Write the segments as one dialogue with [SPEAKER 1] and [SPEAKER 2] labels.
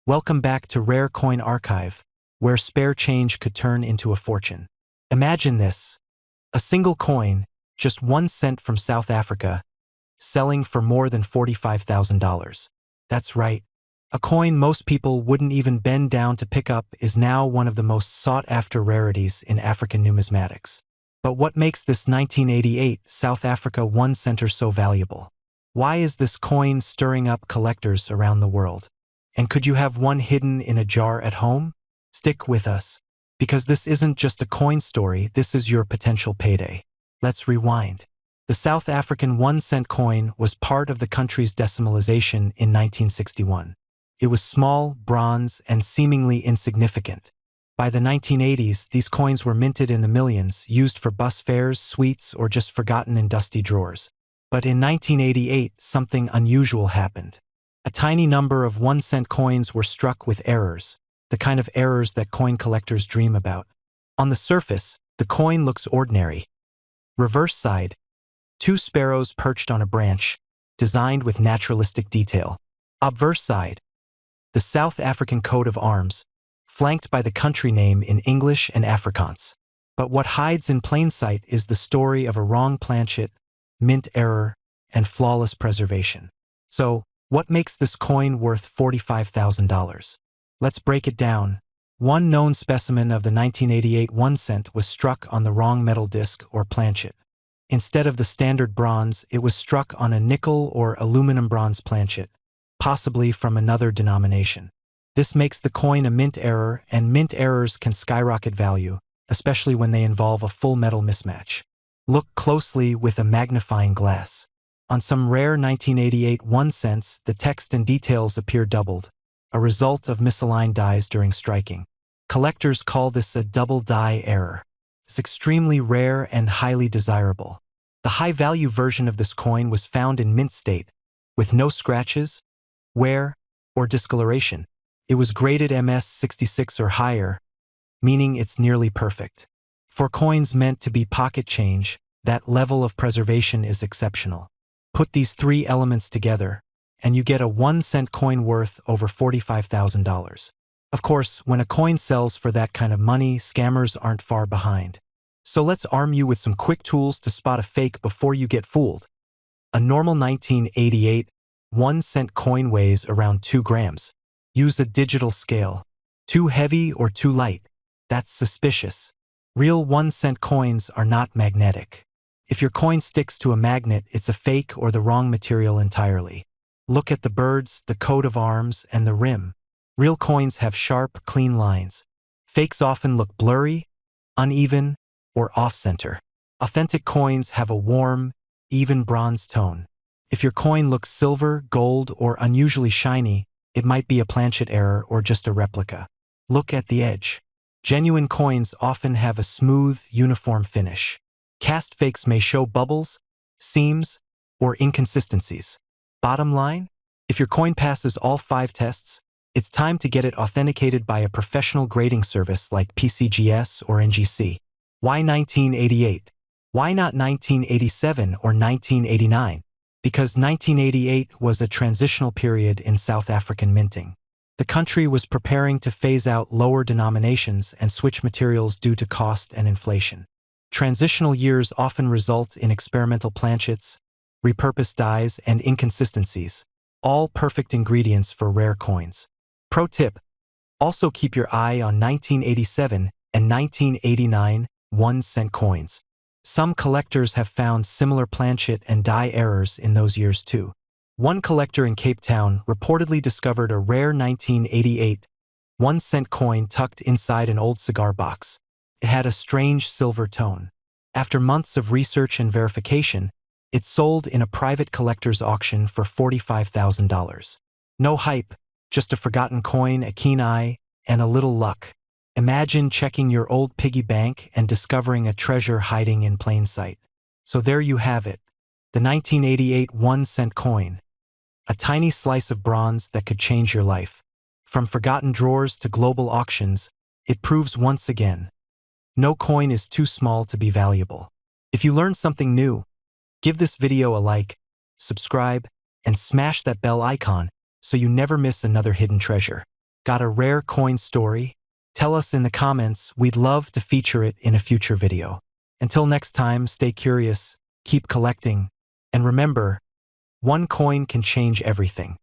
[SPEAKER 1] Welcome back to Rare Coin Archive, where spare change could turn into a fortune. Imagine this: a single coin, just 1 cent from South Africa, selling for more than $45,000. That's right. A coin most people wouldn't even bend down to pick up is now one of the most sought-after rarities in African numismatics. But what makes this 1988 South Africa 1 center so valuable? Why is this coin stirring up collectors around the world? And could you have one hidden in a jar at home? Stick with us, because this isn't just a coin story, this is your potential payday. Let's rewind. The South African 1 cent coin was part of the country's decimalization in 1961. It was small, bronze, and seemingly insignificant. By the 1980s, these coins were minted in the millions, used for bus fares, sweets, or just forgotten in dusty drawers. But in 1988, something unusual happened. A tiny number of 1 cent coins were struck with errors, the kind of errors that coin collectors dream about. On the surface, the coin looks ordinary. Reverse side: 2 sparrows perched on a branch, designed with naturalistic detail. Obverse side: the South African coat of arms, flanked by the country name in English and Afrikaans. But what hides in plain sight is the story of a wrong planchet, mint error, and flawless preservation. So, what makes this coin worth $45,000? Let's break it down. One known specimen of the 1988 1 cent was struck on the wrong metal disc or planchet. Instead of the standard bronze, it was struck on a nickel or aluminum bronze planchet, possibly from another denomination. This makes the coin a mint error, and mint errors can skyrocket value, especially when they involve a full metal mismatch. Look closely with a magnifying glass. On some rare 1988 1 cents, the text and details appear doubled, a result of misaligned dies during striking. Collectors call this a double die error. It's extremely rare and highly desirable. The high-value version of this coin was found in mint state, with no scratches, wear, or discoloration. It was graded MS66 or higher, meaning it's nearly perfect. For coins meant to be pocket change, that level of preservation is exceptional. Put these three elements together, and you get a 1 cent coin worth over $45,000. Of course, when a coin sells for that kind of money, scammers aren't far behind. So let's arm you with some quick tools to spot a fake before you get fooled. A normal 1988 1 cent coin weighs around 2 grams. Use a digital scale. Too heavy or too light? That's suspicious. Real 1 cent coins are not magnetic. If your coin sticks to a magnet, it's a fake or the wrong material entirely. Look at the birds, the coat of arms, and the rim. Real coins have sharp, clean lines. Fakes often look blurry, uneven, or off-center. Authentic coins have a warm, even bronze tone. If your coin looks silver, gold, or unusually shiny, it might be a planchet error or just a replica. Look at the edge. Genuine coins often have a smooth, uniform finish. Cast fakes may show bubbles, seams, or inconsistencies. Bottom line: if your coin passes all 5 tests, it's time to get it authenticated by a professional grading service like PCGS or NGC. Why 1988? Why not 1987 or 1989? Because 1988 was a transitional period in South African minting. The country was preparing to phase out lower denominations and switch materials due to cost and inflation. Transitional years often result in experimental planchets, repurposed dies, and inconsistencies, all perfect ingredients for rare coins. Pro tip: also keep your eye on 1987 and 1989 1 cent coins. Some collectors have found similar planchet and die errors in those years too. One collector in Cape Town reportedly discovered a rare 1988 1 cent coin tucked inside an old cigar box. It had a strange silver tone. After months of research and verification, it sold in a private collector's auction for $45,000. No hype, just a forgotten coin, a keen eye, and a little luck. Imagine checking your old piggy bank and discovering a treasure hiding in plain sight. So there you have it, the 1988 1 cent coin. A tiny slice of bronze that could change your life. From forgotten drawers to global auctions, it proves once again: no coin is too small to be valuable. If you learned something new, give this video a like, subscribe, and smash that bell icon so you never miss another hidden treasure. Got a rare coin story? Tell us in the comments, we'd love to feature it in a future video. Until next time, stay curious, keep collecting, and remember, one coin can change everything.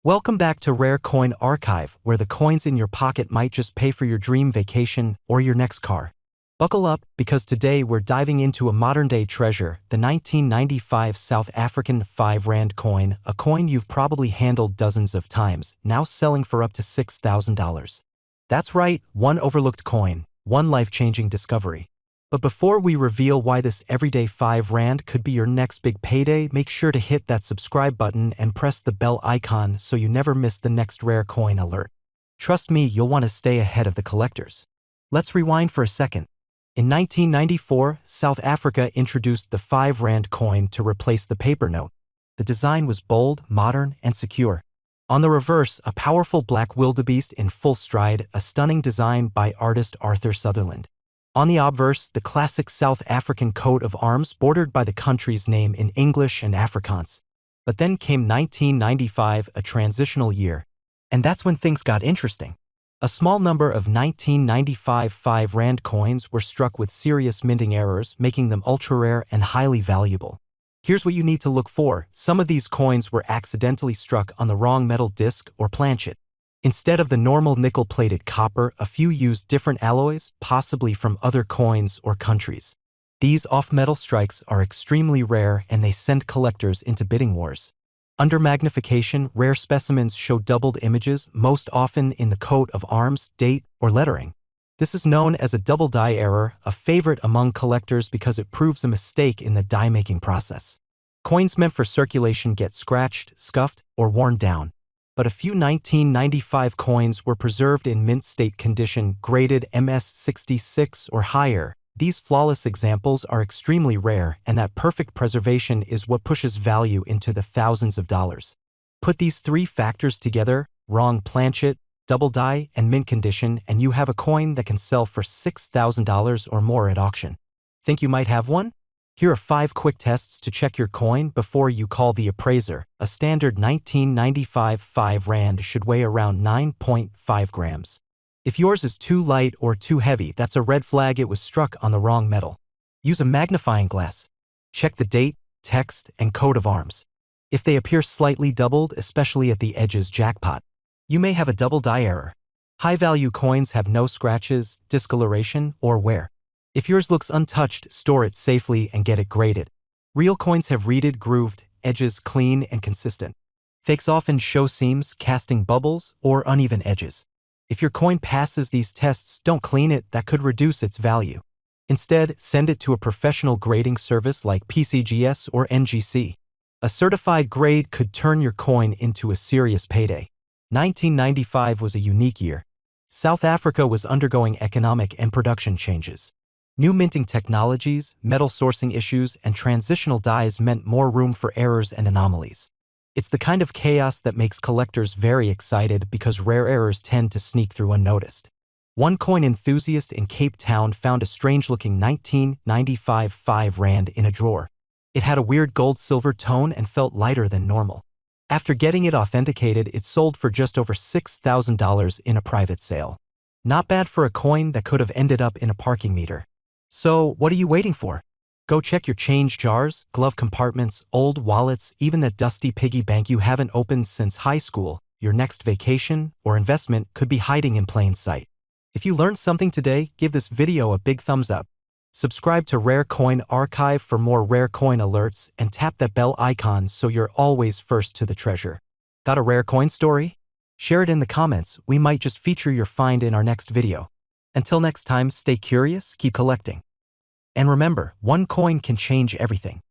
[SPEAKER 1] Welcome back to Rare Coin Archive, where the coins in your pocket might just pay for your dream vacation or your next car. Buckle up, because today we're diving into a modern-day treasure, the 1995 South African 5 Rand coin, a coin you've probably handled dozens of times, now selling for up to $6,000. That's right, one overlooked coin, one life-changing discovery. But before we reveal why this everyday 5 Rand could be your next big payday, make sure to hit that subscribe button and press the bell icon so you never miss the next rare coin alert. Trust me, you'll want to stay ahead of the collectors. Let's rewind for a second. In 1994, South Africa introduced the 5 Rand coin to replace the paper note. The design was bold, modern, and secure. On the reverse, a powerful black wildebeest in full stride, a stunning design by artist Arthur Sutherland. On the obverse, the classic South African coat of arms bordered by the country's name in English and Afrikaans. But then came 1995, a transitional year. And that's when things got interesting. A small number of 1995 5 Rand coins were struck with serious minting errors, making them ultra-rare and highly valuable. Here's what you need to look for. Some of these coins were accidentally struck on the wrong metal disc or planchet. Instead of the normal nickel-plated copper, a few used different alloys, possibly from other coins or countries. These off-metal strikes are extremely rare and they send collectors into bidding wars. Under magnification, rare specimens show doubled images, most often in the coat of arms, date, or lettering. This is known as a double die error, a favorite among collectors because it proves a mistake in the die-making process. Coins meant for circulation get scratched, scuffed, or worn down. But a few 1995 coins were preserved in mint state condition, graded MS66 or higher. These flawless examples are extremely rare, and that perfect preservation is what pushes value into the thousands of dollars. Put these 3 factors together, wrong planchet, double die, and mint condition, and you have a coin that can sell for $6,000 or more at auction. Think you might have one? Here are 5 quick tests to check your coin before you call the appraiser. A standard 1995 5 Rand should weigh around 9.5 grams. If yours is too light or too heavy, that's a red flag it was struck on the wrong metal. Use a magnifying glass. Check the date, text, and coat of arms. If they appear slightly doubled, especially at the edges, jackpot. You may have a double die error. High-value coins have no scratches, discoloration, or wear. If yours looks untouched, store it safely and get it graded. Real coins have reeded, grooved, edges clean and consistent. Fakes often show seams, casting bubbles, or uneven edges. If your coin passes these tests, don't clean it, that could reduce its value. Instead, send it to a professional grading service like PCGS or NGC. A certified grade could turn your coin into a serious payday. 1995 was a unique year. South Africa was undergoing economic and production changes. New minting technologies, metal sourcing issues, and transitional dies meant more room for errors and anomalies. It's the kind of chaos that makes collectors very excited because rare errors tend to sneak through unnoticed. One coin enthusiast in Cape Town found a strange-looking 1995 5 Rand in a drawer. It had a weird gold-silver tone and felt lighter than normal. After getting it authenticated, it sold for just over $6,000 in a private sale. Not bad for a coin that could have ended up in a parking meter. So, what are you waiting for? Go check your change jars, glove compartments, old wallets, even that dusty piggy bank you haven't opened since high school. Your next vacation or investment could be hiding in plain sight. If you learned something today, give this video a big thumbs up. Subscribe to Rare Coin Archive for more rare coin alerts and tap that bell icon so you're always first to the treasure. Got a rare coin story? Share it in the comments, we might just feature your find in our next video. Until next time, stay curious, keep collecting. And remember, one coin can change everything.